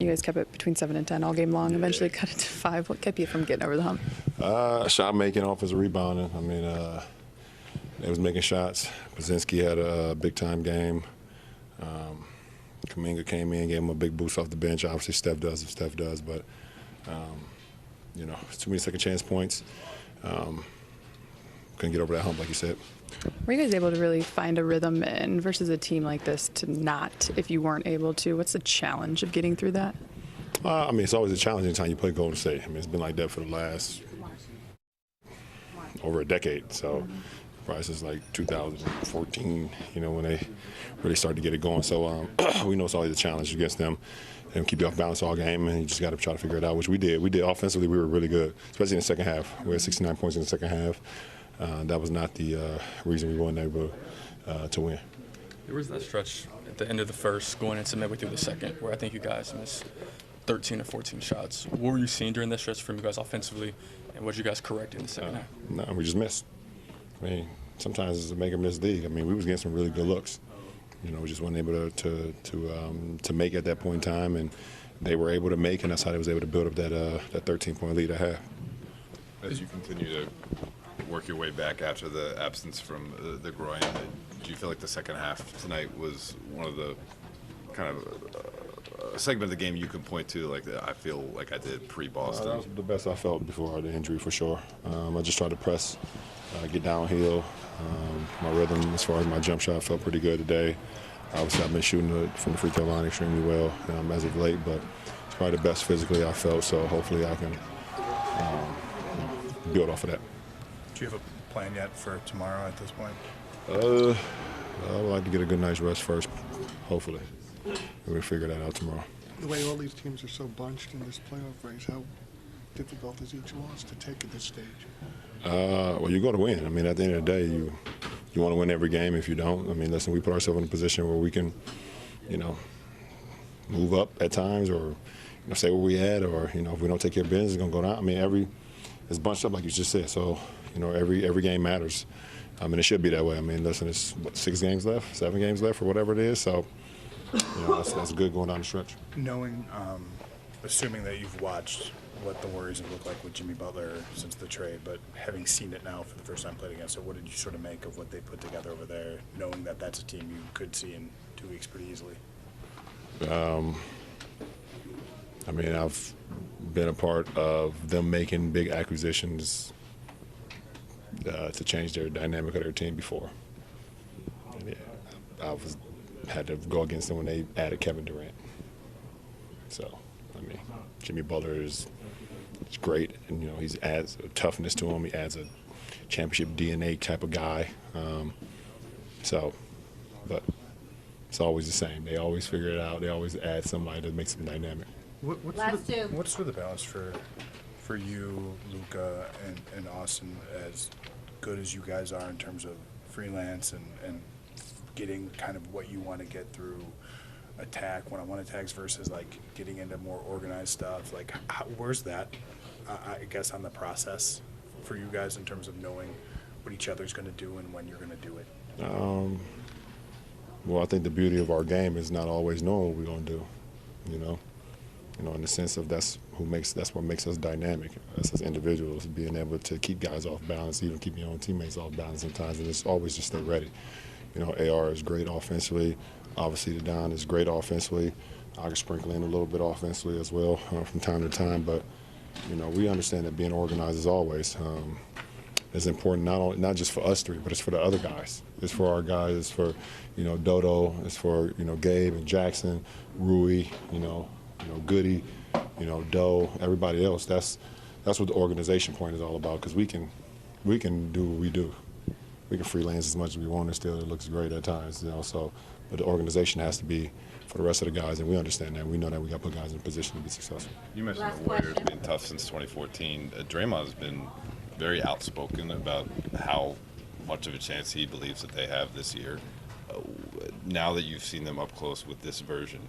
You guys kept it between 7 and 10 all game long. Yeah. Eventually cut it to 5. What kept you from getting over the hump? Shot making, offensive rebounding. I mean, they was making shots. Pazinski had a big-time game. Kuminga came in, gave him a big boost off the bench. Obviously, Steph does if Steph does, but, too many second-chance points. Couldn't get over that hump, like you said. Were you guys able to really find a rhythm in versus a team like this to not, if you weren't able to? What's the challenge of getting through that? It's always a challenge anytime you play Golden State. I mean, it's been like that for the last over a decade. So probably since like 2014, when they really started to get it going. So we know it's always a challenge against them. And keep you off balance all game, and you just got to try to figure it out, which we did. We did offensively. We were really good, especially in the second half. We had 69 points in the second half. That was not the reason we weren't able to win. There was that stretch at the end of the first, going into midway through the second, where I think you guys missed 13 or 14 shots. What were you seeing during that stretch from you guys offensively, and what did you guys correct in the second half? No, we just missed. I mean, sometimes it's a make or miss league. I mean, we was getting some really good looks. We just weren't able to make at that point in time, and they were able to make, and that's how they was able to build up that 13-point lead at half. As you continue to work your way back after the absence from the groin, do you feel like the second half tonight was one of the kind of a segment of the game you can point to, like I feel like I did pre-Boston? That was the best I felt before the injury, for sure. I just tried to press, get downhill. My rhythm as far as my jump shot felt pretty good today. Obviously, I've been shooting from the free throw line extremely well as of late, but it's probably the best physically I felt, so hopefully I can build off of that. Do you have a plan yet for tomorrow at this point? I would like to get a good night's rest first, hopefully. We'll figure that out tomorrow. The way all these teams are so bunched in this playoff race, how difficult is each loss to take at this stage? Well, you got to win. I mean, at the end of the day, you want to win every game. If you don't, I mean, listen, we put ourselves in a position where we can, move up at times, or stay where we at, or if we don't take care of business, it's gonna go down. I mean, it's bunched up like you just said. So every game matters. I mean, it should be that way. I mean, listen, it's 6 games left, 7 games left, or whatever it is. So that's good going down the stretch. Knowing, assuming that you've watched what the Warriors have looked like with Jimmy Butler since the trade, but having seen it now for the first time played against it, what did you sort of make of what they put together over there, knowing that that's a team you could see in 2 weeks pretty easily? I mean, I've been a part of them making big acquisitions to change their dynamic of their team before. And had to go against them when they added Kevin Durant. So, I mean, Jimmy Butler is great, and he adds a toughness to him. He adds a championship DNA type of guy. But it's always the same. They always figure it out. They always add somebody that makes them dynamic. What's sort of the balance for you, Luka, and Austin, as good as you guys are in terms of freelance and getting kind of what you want to get through attack, one-on-one attacks, versus like getting into more organized stuff? Like, where's that, I guess, on the process for you guys in terms of knowing what each other's going to do and when you're going to do it? Well, I think the beauty of our game is not always knowing what we're going to do, in the sense of that's what makes us dynamic, us as individuals, being able to keep guys off balance, even keep your own teammates off balance sometimes, and it's always just stay ready. AR is great offensively. Obviously, the Don is great offensively. I can sprinkle in a little bit offensively as well from time to time, but we understand that being organized is always is important, not just for us three, but it's for the other guys. It's for our guys. It's for Dodo. It's for Gabe and Jackson, Rui. Goody. Doe. Everybody else. That's what the organization point is all about. Because we can do what we do. We can freelance as much as we want, and still it looks great at times. So, but the organization has to be for the rest of the guys, and we understand that. We know that we got to put guys in a position to be successful. You mentioned the Warriors being tough since 2014. Draymond has been very outspoken about how much of a chance he believes that they have this year. Now that you've seen them up close with this version,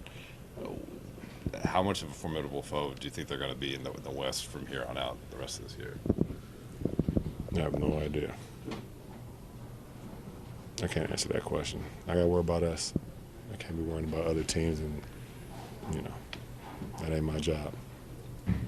how much of a formidable foe do you think they're going to be in the West from here on out the rest of this year? I have no idea. I can't answer that question. I got to worry about us. I can't be worrying about other teams, and That ain't my job.